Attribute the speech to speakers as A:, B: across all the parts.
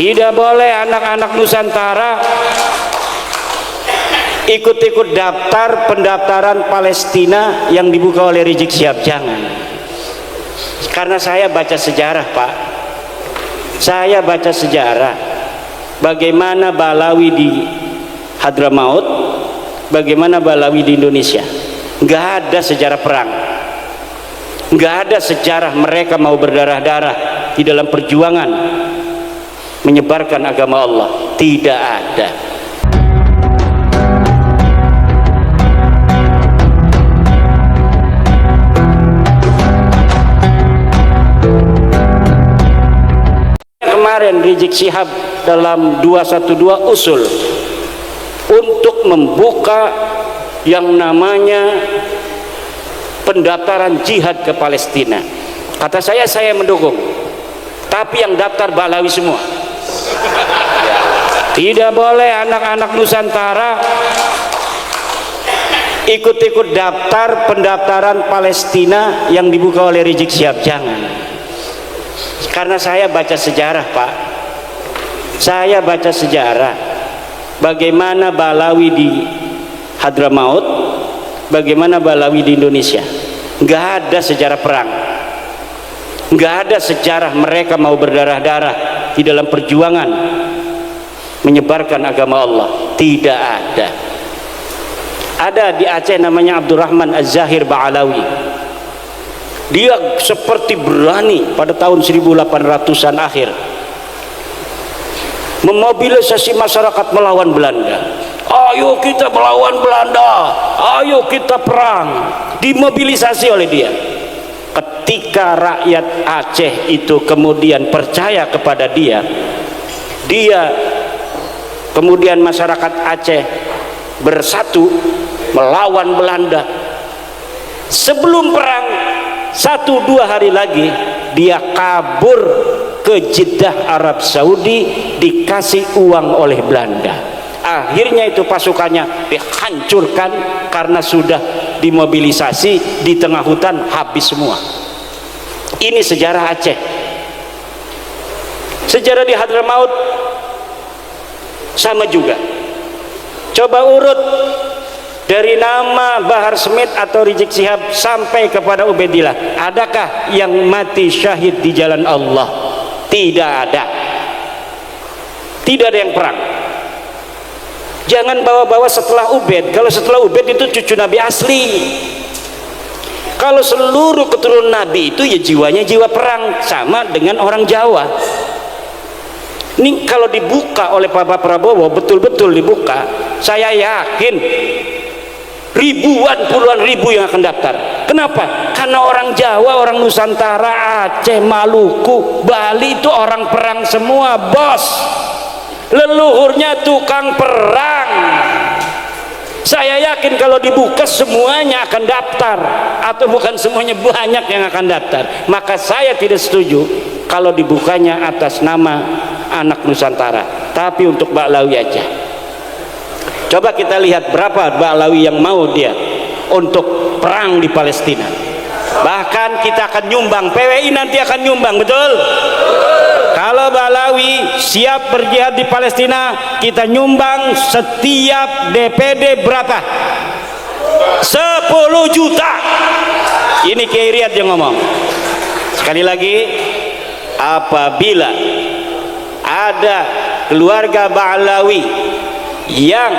A: Tidak boleh anak-anak Nusantara ikut-ikut daftar pendaftaran Palestina yang dibuka oleh Rizik Syihab. Jangan. Karena saya baca sejarah, Pak. Saya baca sejarah bagaimana Balawi di Hadramaut, bagaimana Balawi di Indonesia. Nggak ada sejarah perang, nggak ada sejarah mereka mau berdarah-darah di dalam perjuangan menyebarkan agama Allah. Tidak ada. Kemarin Rizik Syihab dalam 212 usul untuk membuka yang namanya pendaftaran jihad ke Palestina. Kata saya mendukung, tapi yang daftar Balawi semua. Tidak boleh anak-anak Nusantara ikut-ikut daftar pendaftaran Palestina yang dibuka oleh Rizik Syihab. Jangan. Karena saya baca sejarah, Pak. Saya baca sejarah bagaimana Balawi di Hadramaut, bagaimana Balawi di Indonesia. Nggak ada sejarah perang, nggak ada sejarah mereka mau berdarah-darah di dalam perjuangan menyebarkan agama Allah. Tidak ada. Ada di Aceh namanya Abdurrahman Az-Zahir Ba'alawi. Dia seperti berani pada tahun 1800-an akhir memobilisasi masyarakat melawan Belanda. Ayo kita melawan Belanda, ayo kita perang. Dimobilisasi oleh dia. Ketika rakyat Aceh itu kemudian percaya kepada dia, kemudian masyarakat Aceh bersatu melawan Belanda. Sebelum perang 1-2 hari lagi dia kabur ke Jeddah Arab Saudi, dikasih uang oleh Belanda. Akhirnya itu pasukannya dihancurkan karena sudah dimobilisasi di tengah hutan, habis semua. Ini sejarah Aceh. Sejarah di Hadramaut sama juga. Coba urut dari nama Bahar Smith atau Rizik Syihab sampai kepada Ubaidillah, adakah yang mati syahid di jalan Allah? Tidak ada. Tidak ada yang perang. Jangan bawa-bawa setelah Ubaid. Kalau setelah Ubaid itu cucu Nabi asli. Kalau seluruh keturunan Nabi itu ya jiwanya jiwa perang, sama dengan orang Jawa. Ini kalau dibuka oleh Pak Prabowo, betul-betul dibuka, saya yakin ribuan, puluhan ribu yang akan daftar. Kenapa? Karena orang Jawa, orang Nusantara, Aceh, Maluku, Bali itu orang perang semua, bos. Leluhurnya tukang perang. Saya yakin kalau dibuka semuanya akan daftar, atau bukan semuanya, banyak yang akan daftar. Maka saya tidak setuju kalau dibukanya atas nama anak Nusantara, tapi untuk Ba'lawi aja. Coba kita lihat berapa Ba'lawi yang mau dia untuk perang di Palestina. Bahkan kita akan nyumbang, PWI nanti akan nyumbang, betul? Kalau Ba'lawi siap berjihad di Palestina, kita nyumbang setiap DPD berapa? 10 juta. Ini Kiai Riyad yang ngomong. Sekali lagi, apabila ada keluarga Ba'lawi yang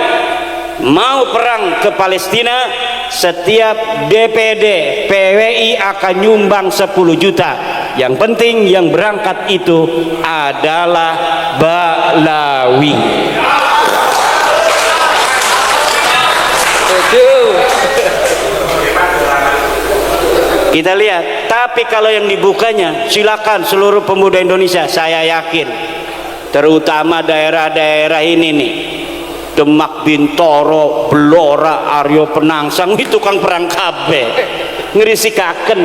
A: mau perang ke Palestina, setiap DPD PWI akan nyumbang 10 juta. Yang penting yang berangkat itu adalah Ba'lawi. Kita lihat. Tapi kalau yang dibukanya, silakan seluruh pemuda Indonesia. Saya yakin, terutama daerah-daerah ini nih, Demak, Bintoro, Blora, Aryo Penangsang, itu tukang perang kabeh. Ngerisikaken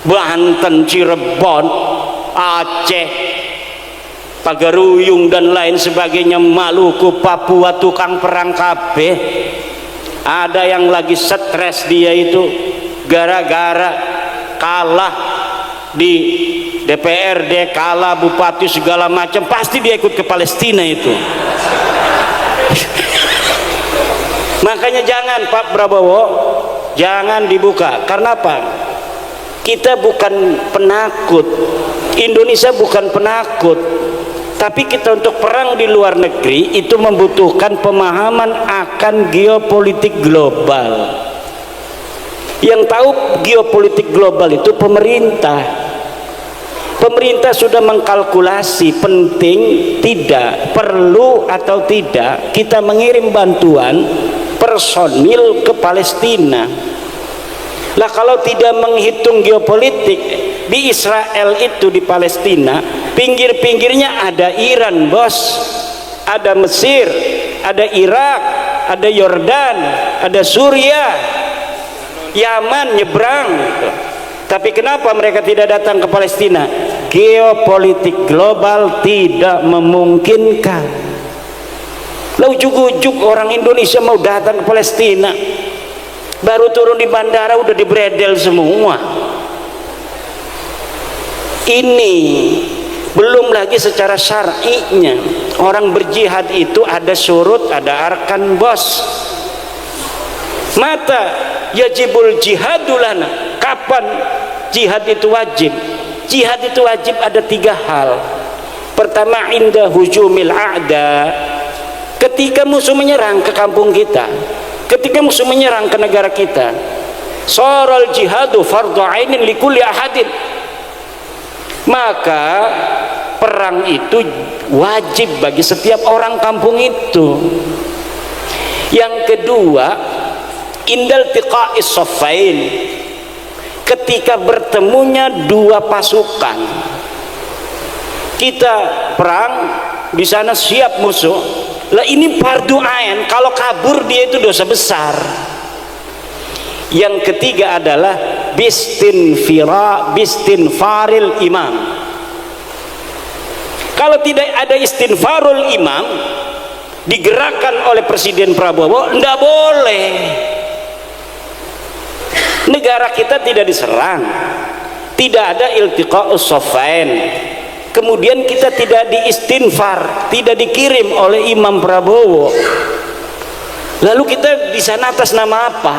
A: Banten, Cirebon, Aceh, Pagaruyung dan lain sebagainya, Maluku, Papua, tukang perang kabeh. Ada yang lagi stres dia itu gara-gara kalah di DPRD, kala bupati segala macam, pasti dia ikut ke Palestina itu. Makanya jangan Pak Prabowo, jangan dibuka. Karena apa? Kita bukan penakut, Indonesia bukan penakut, tapi kita untuk perang di luar negeri itu membutuhkan pemahaman akan geopolitik global. Yang tahu geopolitik global itu pemerintah. Pemerintah sudah mengkalkulasi penting tidak, perlu atau tidak kita mengirim bantuan personil ke Palestina. Lah kalau tidak menghitung geopolitik, di Israel itu, di Palestina pinggir-pinggirnya ada Iran bos, ada Mesir, ada Irak, ada Yordan, ada Suriah, Yaman nyebrang. Tapi kenapa mereka tidak datang ke Palestina? Geopolitik global tidak memungkinkan. Lah ujuk-ujuk orang Indonesia mau datang ke Palestina, baru turun di bandara udah dibredel semua. Ini belum lagi secara syar'inya. Orang berjihad itu ada syurut, ada arkan bos. Mata yajibul jihadulana, kapan jihad itu wajib? Jihad itu wajib ada 3 hal. Pertama, inda hujumil a'da, ketika musuh menyerang ke kampung kita, ketika musuh menyerang ke negara kita. Saral jihadu fardhu ainin likulli ahadin, maka perang itu wajib bagi setiap orang kampung itu. Yang kedua, indal tiqa'is saffain, ketika bertemunya 2 pasukan, kita perang di sana siap musuh, lah ini fardu ain, kalau kabur dia itu dosa besar. Yang ketiga adalah bistinfaril imam, kalau tidak ada istinfarul imam digerakkan oleh Presiden Prabowo, tidak boleh. Negara kita tidak diserang, tidak ada iltiqa'us saffain, kemudian kita tidak diistinfar, tidak dikirim oleh Imam Prabowo. Lalu kita di sana atas nama apa?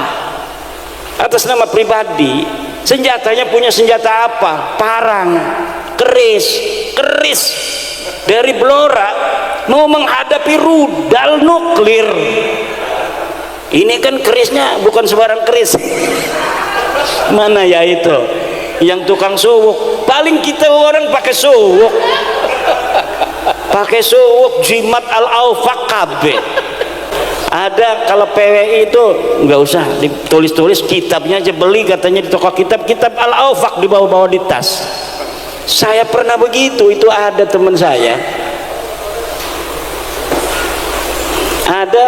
A: Atas nama pribadi. Senjatanya punya senjata apa? Parang, keris dari Blora, mau menghadapi rudal nuklir. Ini kan kerisnya bukan sembarang keris. Mana ya itu yang tukang suwuk? Paling kita orang pakai suwuk, jimat al-aufaq kabeh. Ada kalau PWI itu nggak usah ditulis-tulis, kitabnya aja beli katanya di toko kitab al-aufaq dibawa-bawa di tas. Saya pernah begitu, itu ada teman saya, ada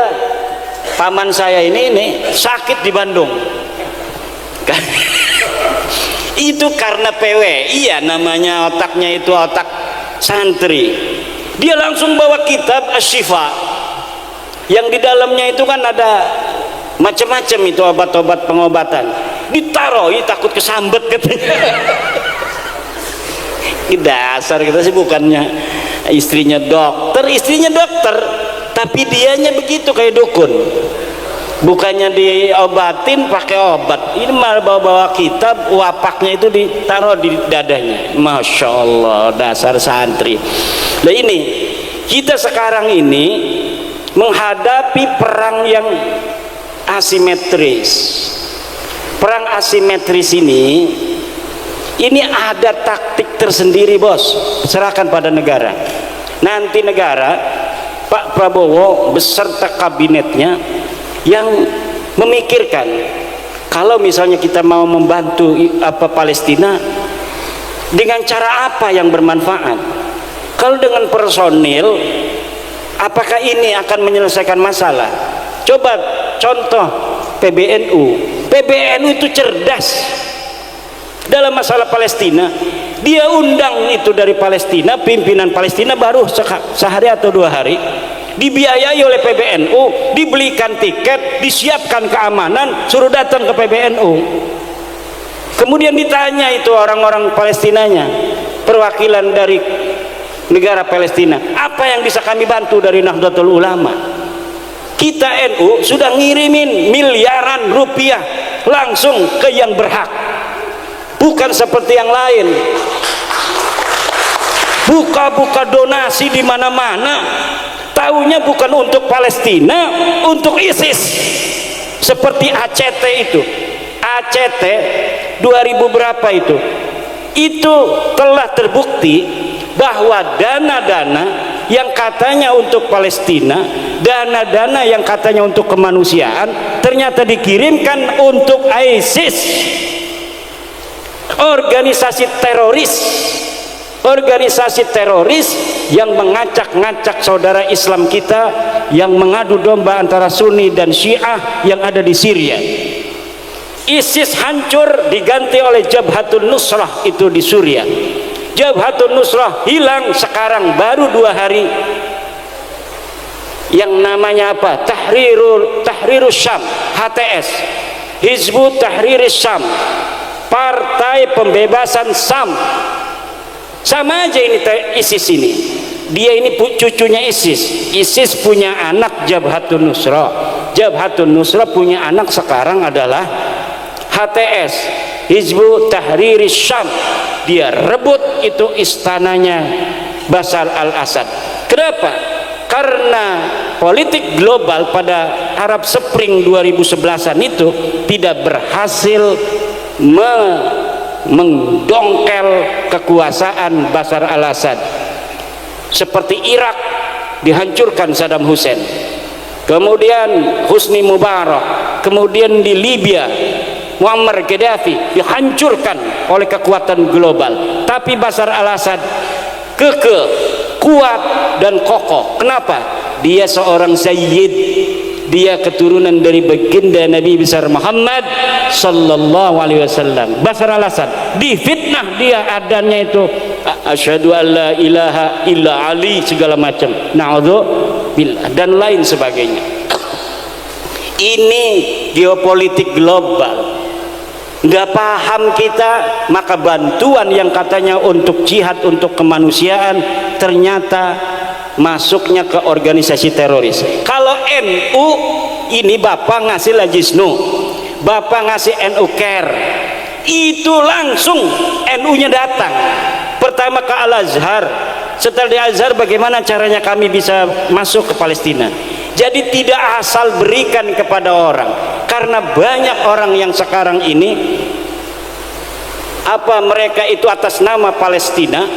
A: paman saya ini sakit di Bandung. Itu karena PWI ya, namanya otaknya itu otak santri. Dia langsung bawa kitab Asy-Syifa, yang di dalamnya itu kan ada macam-macam itu obat-obat pengobatan. Ditaruh, takut kesambet katanya. Dasar kita sih, bukannya istrinya dokter, tapi dianya begitu kayak dukun. Bukannya diobatin pakai obat, ini malah bawa-bawa kitab, wapaknya itu ditaruh di dadanya. Masya Allah, dasar santri. Nah ini kita sekarang ini menghadapi perang yang asimetris. Perang asimetris ini ada taktik tersendiri bos. Serahkan pada negara. Nanti negara, Pak Prabowo beserta kabinetnya yang memikirkan, kalau misalnya kita mau membantu Palestina, dengan cara apa yang bermanfaat. Kalau dengan personil, apakah ini akan menyelesaikan masalah? Coba contoh PBNU itu cerdas dalam masalah Palestina. Dia undang itu dari Palestina, pimpinan Palestina, baru sehari atau 2 hari, dibiayai oleh PBNU, dibelikan tiket, disiapkan keamanan, suruh datang ke PBNU. Kemudian ditanya itu orang-orang Palestinanya, perwakilan dari negara Palestina, apa yang bisa kami bantu dari Nahdlatul Ulama? Kita NU sudah ngirimin miliaran rupiah langsung ke yang berhak, bukan seperti yang lain buka-buka donasi di mana-mana, taunya bukan untuk Palestina, untuk ISIS. Seperti ACT itu, ACT 2000 berapa itu telah terbukti bahwa dana-dana yang katanya untuk Palestina, dana-dana yang katanya untuk kemanusiaan, ternyata dikirimkan untuk ISIS, organisasi teroris yang mengacak-ngacak saudara Islam kita, yang mengadu domba antara Sunni dan Syiah yang ada di Syria. ISIS hancur diganti oleh Jabhatun Nusrah itu di Suriah. Jabhatun Nusrah hilang sekarang baru 2 hari. Yang namanya apa? Tahrirus Syam, HTS, Hizbut Tahriris Syam, Partai Pembebasan Syam. Sama aja ini ISIS ini. Dia ini cucunya ISIS. ISIS punya anak Jabhatun Nusrah. Jabhatun Nusrah punya anak sekarang adalah HTS, Hizbut Tahriris Syam. Dia rebut itu istananya Bashar al-Assad. Kenapa? Karena politik global pada Arab Spring 2011-an itu tidak berhasil mendongkel kekuasaan Bashar al-Assad. Seperti Irak dihancurkan Saddam Hussein, kemudian Husni Mubarak, kemudian di Libya Muammar Gaddafi dihancurkan oleh kekuatan global. Tapi Bashar al-Assad kekeh, kuat dan kokoh. Kenapa? Dia seorang sayyid, dia keturunan dari baginda Nabi besar Muhammad sallallahu alaihi wasallam. Bashar al-Assad difitnah, dia adanya itu asyhadu an la ilaha illa Ali segala macam, na'udzubillah dan lain sebagainya. Ini geopolitik global. Nggak paham kita, maka bantuan yang katanya untuk jihad, untuk kemanusiaan, ternyata masuknya ke organisasi teroris. Kalau NU ini Bapak ngasih Lajisnu, Bapak ngasih NU Care, itu langsung NU-nya datang pertama ke Al-Azhar. Setelah di Azhar, bagaimana caranya kami bisa masuk ke Palestina? Jadi tidak asal berikan kepada orang, karena banyak orang yang sekarang ini mereka itu atas nama Palestina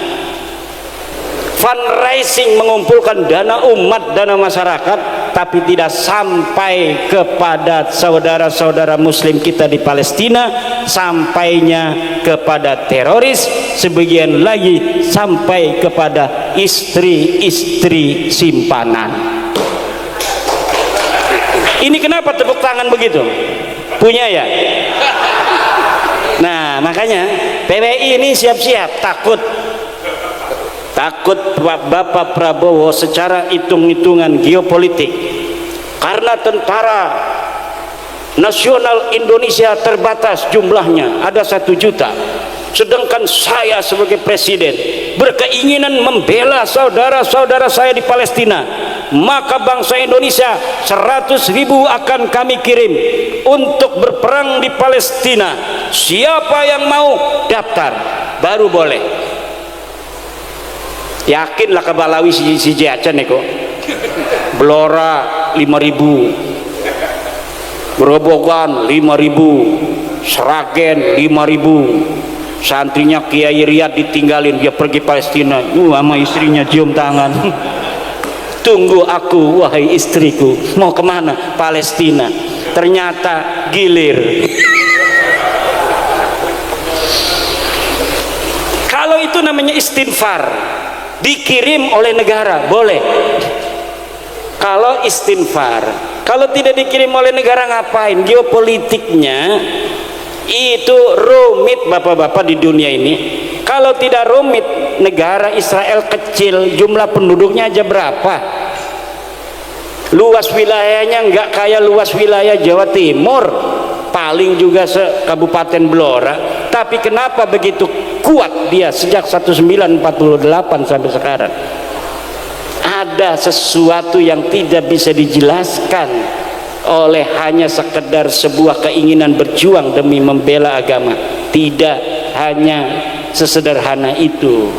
A: fundraising, mengumpulkan dana umat, dana masyarakat, tapi tidak sampai kepada saudara-saudara muslim kita di Palestina, sampainya kepada teroris, sebagian lagi sampai kepada istri-istri simpanan. Ini kenapa tepuk tangan begitu? Punya ya? Nah, makanya PWI ini siap-siap, takut Bapak Prabowo secara hitung-hitungan geopolitik, karena tentara nasional Indonesia terbatas jumlahnya, ada 1 juta, sedangkan saya sebagai presiden berkeinginan membela saudara-saudara saya di Palestina, maka bangsa Indonesia 100.000 akan kami kirim untuk berperang di Palestina. Siapa yang mau daftar baru boleh. Yakinlah ke Balawi si Jacan kok. Blora 5.000, Grobogan 5.000, Sragen 5.000. Santrinya Kiai Riyad ditinggalin, dia pergi Palestina, sama istrinya cium tangan. Tunggu aku wahai istriku, mau kemana? Palestina. Ternyata gilir. Kalau itu namanya istinfar, dikirim oleh negara boleh. Kalau istinfar, kalau tidak dikirim oleh negara ngapain? Geopolitiknya itu rumit bapak-bapak di dunia ini. Kalau tidak rumit, negara Israel kecil, jumlah penduduknya aja berapa? Luas wilayahnya nggak kayak luas wilayah Jawa Timur, paling juga se Kabupaten Blora. Tapi kenapa begitu kuat dia sejak 1948 sampai sekarang? Ada sesuatu yang tidak bisa dijelaskan oleh hanya sekedar sebuah keinginan berjuang demi membela agama. Tidak hanya sesederhana itu.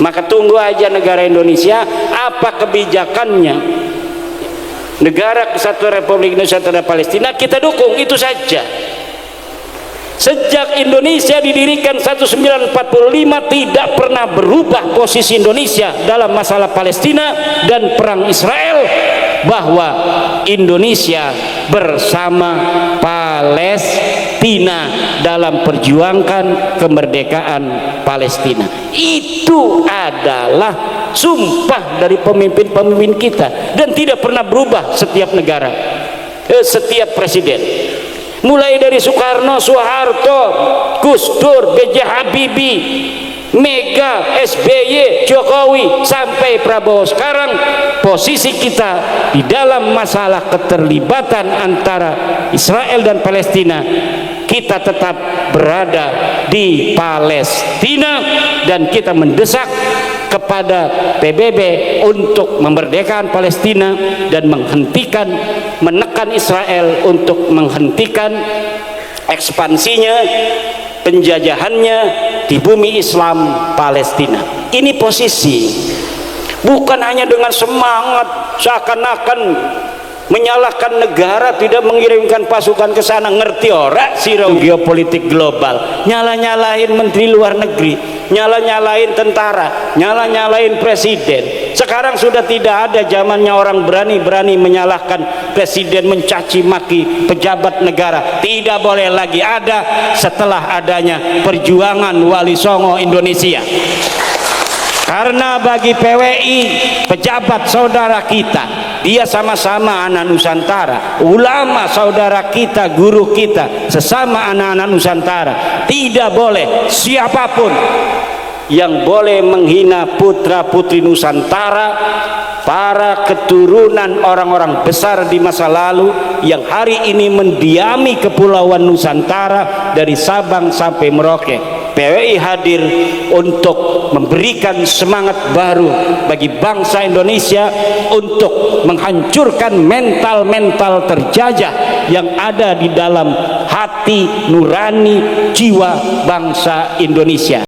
A: Maka tunggu aja negara Indonesia, apa kebijakannya. Negara Kesatuan Republik Indonesia terhadap Palestina kita dukung, itu saja. Sejak Indonesia didirikan 1945 tidak pernah berubah posisi Indonesia dalam masalah Palestina dan perang Israel, bahwa Indonesia bersama Palestina dalam perjuangkan kemerdekaan Palestina. Itu adalah sumpah dari pemimpin-pemimpin kita dan tidak pernah berubah setiap negara, setiap presiden. Mulai dari Soekarno, Soeharto, Gus Dur, B.J. Habibie, Mega, SBY, Jokowi, sampai Prabowo sekarang, posisi kita di dalam masalah keterlibatan antara Israel dan Palestina, kita tetap berada di Palestina dan kita mendesak kepada PBB untuk memerdekakan Palestina dan menekan Israel untuk menghentikan ekspansinya, penjajahannya di bumi Islam Palestina. Ini posisi, bukan hanya dengan semangat seakan-akan menyalahkan negara tidak mengirimkan pasukan ke sana. Ngerti ora sirau geopolitik global, nyala-nyalain menteri luar negeri, nyala-nyalain tentara, nyala-nyalain presiden. Sekarang sudah tidak ada zamannya orang berani-berani menyalahkan presiden, mencaci maki pejabat negara. Tidak boleh lagi ada setelah adanya perjuangan Wali Songo Indonesia. Karena bagi PWI, pejabat saudara kita, dia sama-sama anak Nusantara. Ulama saudara kita, guru kita, sesama anak-anak Nusantara. Tidak boleh siapapun yang boleh menghina putra putri Nusantara, para keturunan orang-orang besar di masa lalu yang hari ini mendiami kepulauan Nusantara dari Sabang sampai Merauke. PWI hadir untuk memberikan semangat baru bagi bangsa Indonesia untuk menghancurkan mental-mental terjajah yang ada di dalam hati nurani jiwa bangsa Indonesia.